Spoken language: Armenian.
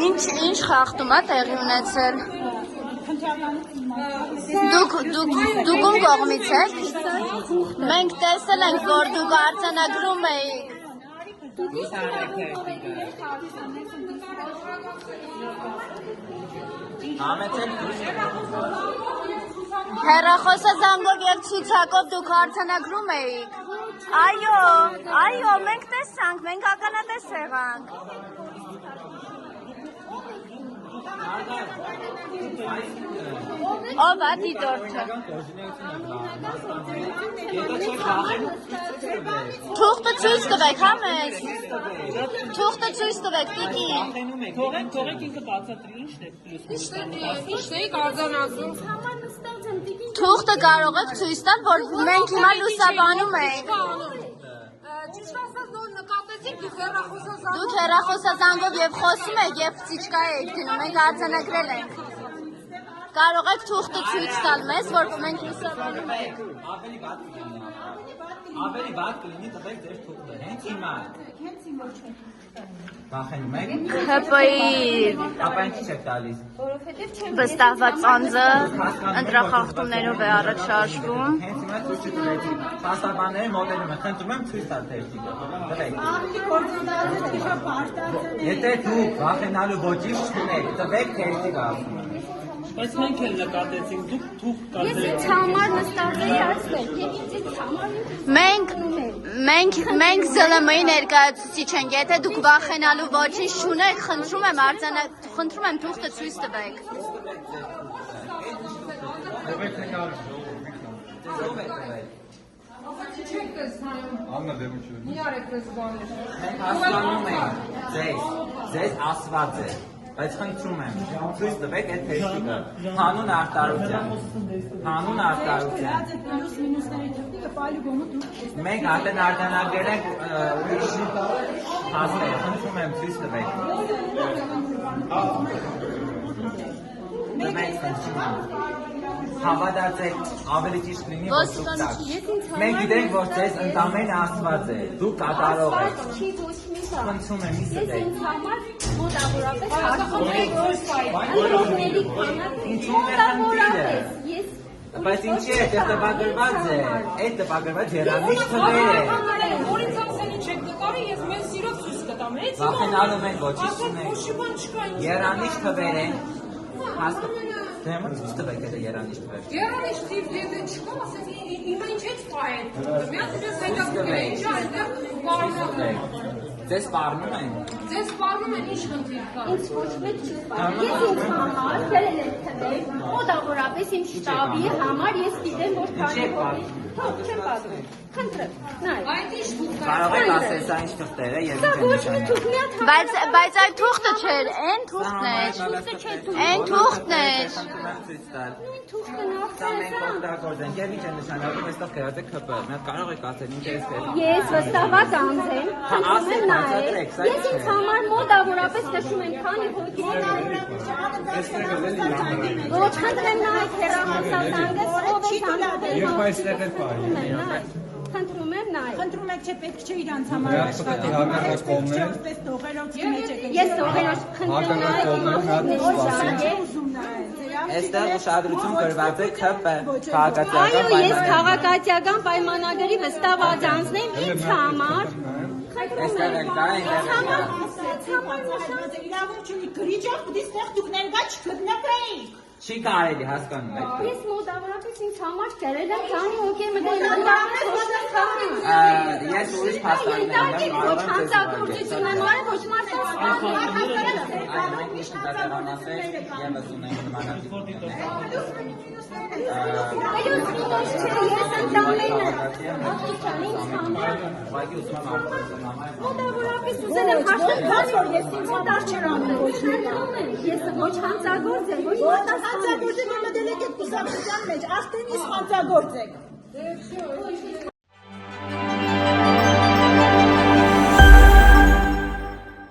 Ինչ խախտում է տեղի ունեցել։ Դուք ում կողմից եք։ Մենք տեսել ենք, որ դուք արձանագրում էիք։ Հեռախոսազանգով և ցուցակով դուք արձանագրում էիք։ Այո, մենք տեսանք, մենք ականատես եղանք։ Ով է դիտորդը։ Թուղթը ցույց տվեք, հա մեզ։ Թուղթը ցույց տվեք, տիկի։ Թողեք ինքը բացատրի, ինչն է արձանագրում։ Թուղթը կարող եք ցույց տալ, որ մենք հիմա լուսաբանում ենք։ Դուք հեռախոսազանգով և խոսում եք և ծիճկա եք դնում, մենք արձանագրել ենք։ Կարող եք թուղթը ցույց տալ մեզ, որ մենք լուսաբանում ենք։ Ավելի բաց կլինի տվեք ձեր թուղթը, հենց հիմա։ Վախենում եք։ ՀՊ-ի Ապա ինչի՞ չեք տալիս։ վստահված անձը ընտրախախտումներով է առաջ շարժվում։ Հենց հիմա ցույց տվեցի։ Փաստաբանները մոտենում են, խնդրում եմ ցույց տալ թերթիկը։ Տվեք։ Եթե դուք վախենալու ոչինչ չունեք, տվեք թերթիկը ասում եմ։ Բայց մենք էլ նկատեցինք, դուք թուղթ Ես ինձ համար նստածեի ասվել, եւ ինձ համար Մենք ԶԼՄ-ի ներկայացուցիչ ենք, եթե դուք վախենալու ոչինչ չունեք, խնդրում եմ թուղթը ցույց տվեք։ Մենք հասկանում ենք ձեզ ասված է, բայց խնդրում եմ, ցույց տվեք այդ թերթիկը, հանուն արտարության։ Մենք արդեն արձանագրել ենք ուրիշ հասներ, խնդրում եմ ցույց տվեք։ Մենք խնդրում ենք։ Հավատացեք, ավելի ճիշտ լինի, որ դուք տաք։ Մենք գիտենք, որ ձեզ ընդամենը ասված է, դուք կատարող եք։ Խնդրում եմ, ես ինձ համար մոտավորապես հարցում եք ինչու՞մ է խնդիրը։ Բայց ինչի է, դե տպագրված է, այդ տպագրված եռանիշ թվեր է։ Որից ասելի չեք նկարի, ես մեզ սիրով ցույց կտամ։ Վախենալու ենք, ոչինչ չունենք։ Եռանիշ թվեր են։ Դեմը ցույց տվեք այդ եռանիշ թվեր։ Եռանիշ թիվ դեպի չկա, ասես հիմա ինչ է սպայել։ Միած դες հետաքրքիր է, ինչ այդտեղ կարողանում։ Ձեզ սպառնում են։ Ձեզ սպառնում են ինչ խնդիր կա։ ինձ ոչ մեկ չի սպառնում։ Ես ինձ համար գրել եմ թվեր, մոտավորապես իմ շտաբի համար ես գիտեմ, որ քանի հոգի թող չեմ պատմում։ Խնդրեմ, նայ։ Այդ ինչ դուք Կարող եք ասել սա ինչ թղթեր է եւ Սա ինչ ոչ մի թուղթ մի հատ Բայց այդ թուղթը չէր, այն թուղթն էր։ Այն թուղթն էր։ թուղթը Սա մենք օգտագործենք ենք եւ ինչ է նշանակում այստեղ գրած է ՔՊ։ Մենք կարող եք ասել ինչ է էստեղ։ Ես վստահված անձ եմ, խնդրում եմ նայել։ Ես ինձ համար մոտավորապես նշում եմ, քանի հոգի ոչ խնդրեմ նայեք հեռախոսազանգը, ով է հանրապետի։ Երբ այստեղ է պահի։ Խնդրում եմ նայեք։ Խնդրում եք, չէ պետք չէ իրանց համար աշխատել։ Որպես տողերոցի մեջ եք։ Ես տողերոց խնդրում եմ Այստեղ ուշադրություն գրված է ՔՊ Այո, ես քաղաքացիական պայմանագրի վստահված անձն եմ ինձ համար։ Այստեղ էլ կա իրավունք չունի գրիչով պիտի ստեղ դուք ներկա չքննարկեիք։ Չի կարելի հասկանում եք։ Ես մոտավորապես ինձ համար գրել եմ քանի հոգի մտել Ես ուրիշ փաստարկներ ունեմ, ոչ հանցագործություն են արել, ոչ մոտավորապես ուզել եմ հաշտել, որ ես ինձ համար չեմ անում ես ոչ հանցագործ եմ, ոչ հանցագործ եք մտել եք այդ կուսակցության մեջ, արդեն իսկ հանցագործ եք։